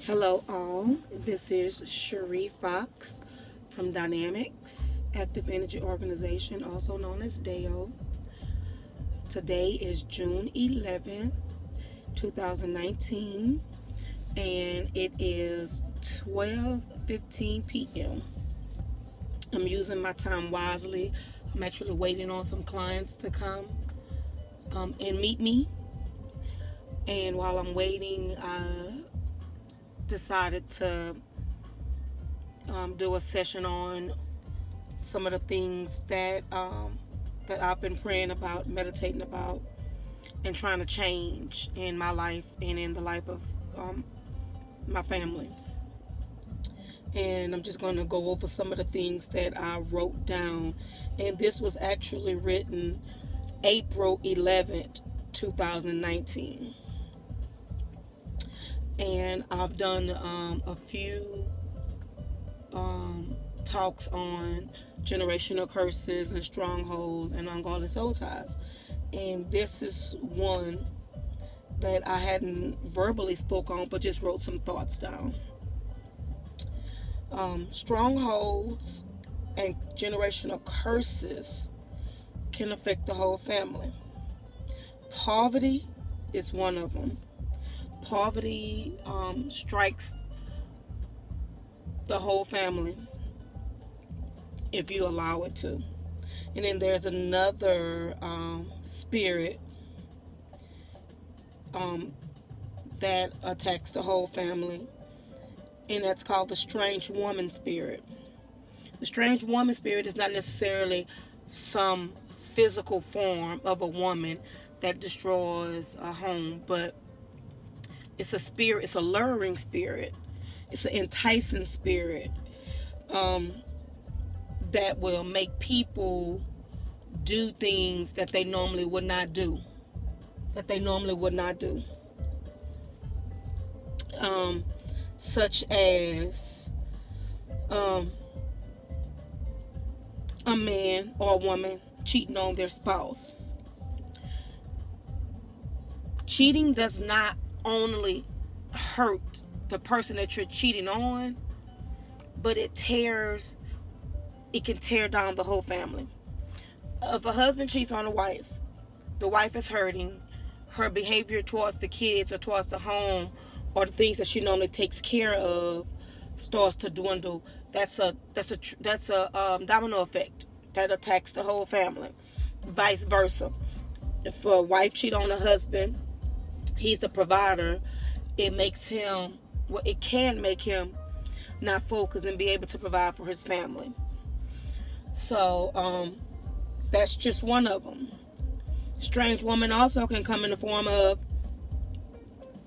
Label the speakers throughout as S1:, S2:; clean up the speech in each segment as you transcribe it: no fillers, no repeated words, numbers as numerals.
S1: Hello, all. This is Cherie Fox from Dynamics Active Energy Organization, also known as DAO. Today is June 11th, 2019, and it is 12:15 p.m. I'm using my time wisely. I'm actually waiting on some clients to come and meet me. And while I'm waiting, I decided to do a session on some of the things that I've been praying about, meditating about, and trying to change in my life and in the life of my family. And I'm just going to go over some of the things that I wrote down. And this was actually written April 11th, 2019. And I've done a few talks on generational curses and strongholds and ungodly soul ties. And this is one that I hadn't verbally spoke on, but just wrote some thoughts down. Strongholds and generational curses can affect the whole family. Poverty is one of them. Poverty strikes the whole family if you allow it to. And then there's another spirit that attacks the whole family, and that's called the strange woman spirit. The strange woman spirit is not necessarily some physical form of a woman that destroys a home, but it's a spirit, it's a luring spirit, it's an enticing spirit that will make people do things that they normally would not do. Such as a man or a woman cheating on their spouse. Cheating does not only hurt the person that you're cheating on, but it can tear down the whole family. If a husband cheats on a wife, the wife is hurting. Her behavior towards the kids or towards the home or the things that she normally takes care of starts to dwindle. That's a domino effect that attacks the whole family. Vice versa. If a wife cheats on a husband, he's the provider. It can make him not focus and be able to provide for his family. So that's just one of them. Strange woman also can come in the form of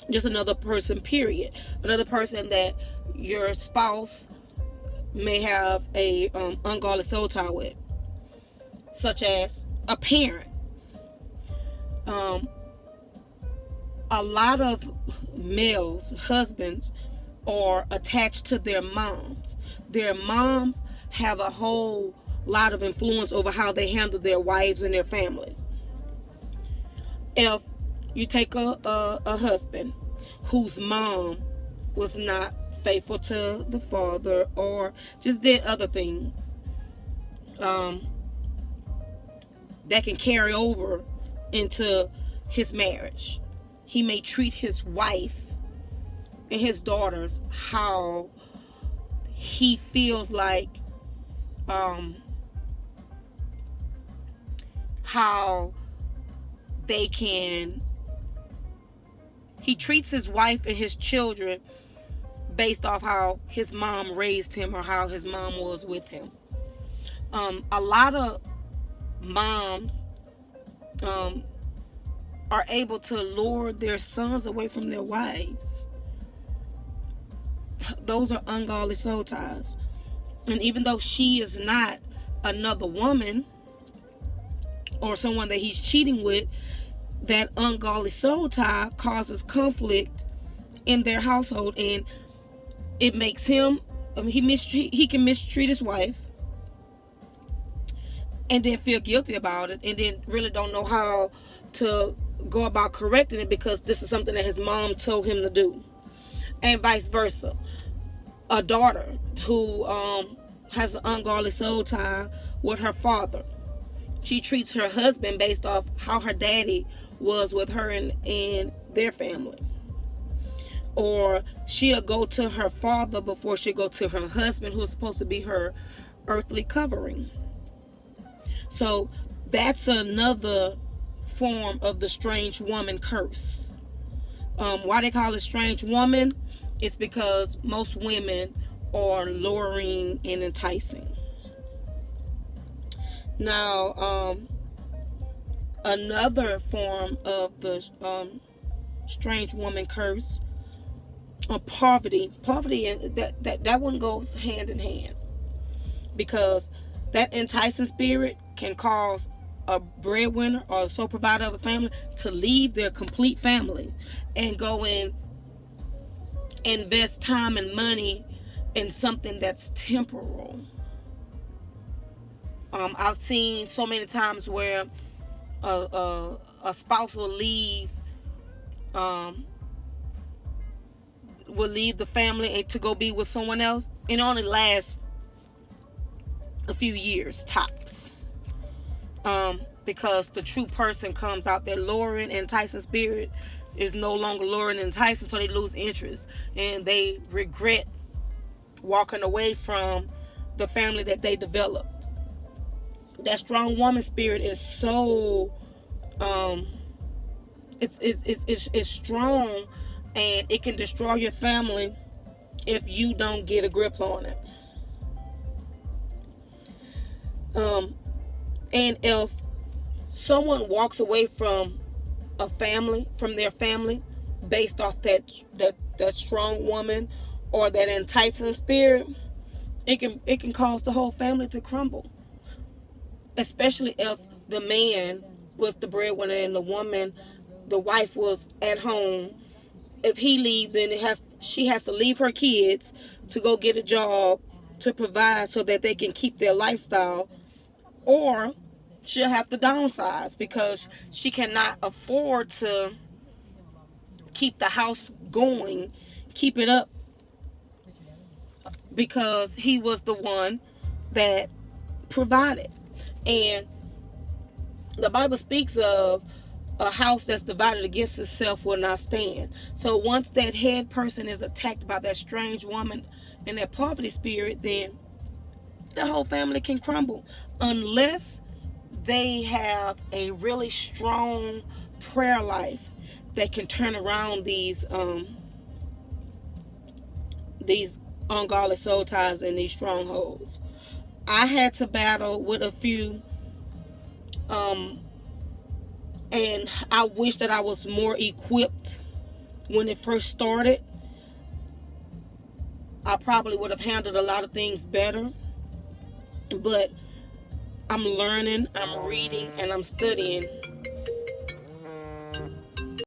S1: just another person, period. Another person that your spouse may have a ungodly soul tie with, such as a parent. A lot of males, husbands, are attached to their moms. Their moms have a whole lot of influence over how they handle their wives and their families. If you take a husband whose mom was not faithful to the father or just did other things that can carry over into his marriage, he may treat his wife and his daughters how he feels like how he treats his wife and his children based off how his mom raised him or how his mom was with him. A lot of moms are able to lure their sons away from their wives. Those are ungodly soul ties. And even though she is not another woman or someone that he's cheating with, that ungodly soul tie causes conflict in their household, and it makes him he can mistreat his wife and then feel guilty about it, and then really don't know how to go about correcting it because this is something that his mom told him to do. and vice versa. A daughter who has an ungodly soul tie with her father. She treats her husband based off how her daddy was with her and their family. Or she'll go to her father before she'll go to her husband, who's supposed to be her earthly covering. So that's another form of the strange woman curse. Why they call it strange woman? It's because most women are luring and enticing. Now, another form of the strange woman curse, poverty. Poverty, that one goes hand in hand, because that enticing spirit can cause a breadwinner or a sole provider of a family to leave their complete family and go and invest time and money in something that's temporal. I've seen so many times where a spouse will leave the family to go be with someone else, and it only lasts a few years tops. Because the true person comes out. That luring, enticing spirit is no longer luring and enticing, so they lose interest and they regret walking away from the family that they developed. That strong woman spirit is so it's strong, and it can destroy your family if you don't get a grip on it. And if someone walks away from a family, from their family, based off that strong woman or that enticing spirit, it can cause the whole family to crumble. Especially if the man was the breadwinner and the wife was at home. If he leaves, then she has to leave her kids to go get a job to provide so that they can keep their lifestyle, or she'll have to downsize because she cannot afford to keep the house going, keep it up, because he was the one that provided. And the Bible speaks of a house that's divided against itself will not stand. So once that head person is attacked by that strange woman and that poverty spirit, then the whole family can crumble, unless they have a really strong prayer life that can turn around these ungodly soul ties and these strongholds. I had to battle with a few, and I wish that I was more equipped when it first started. I probably would have handled a lot of things better, but I'm learning, I'm reading, and I'm studying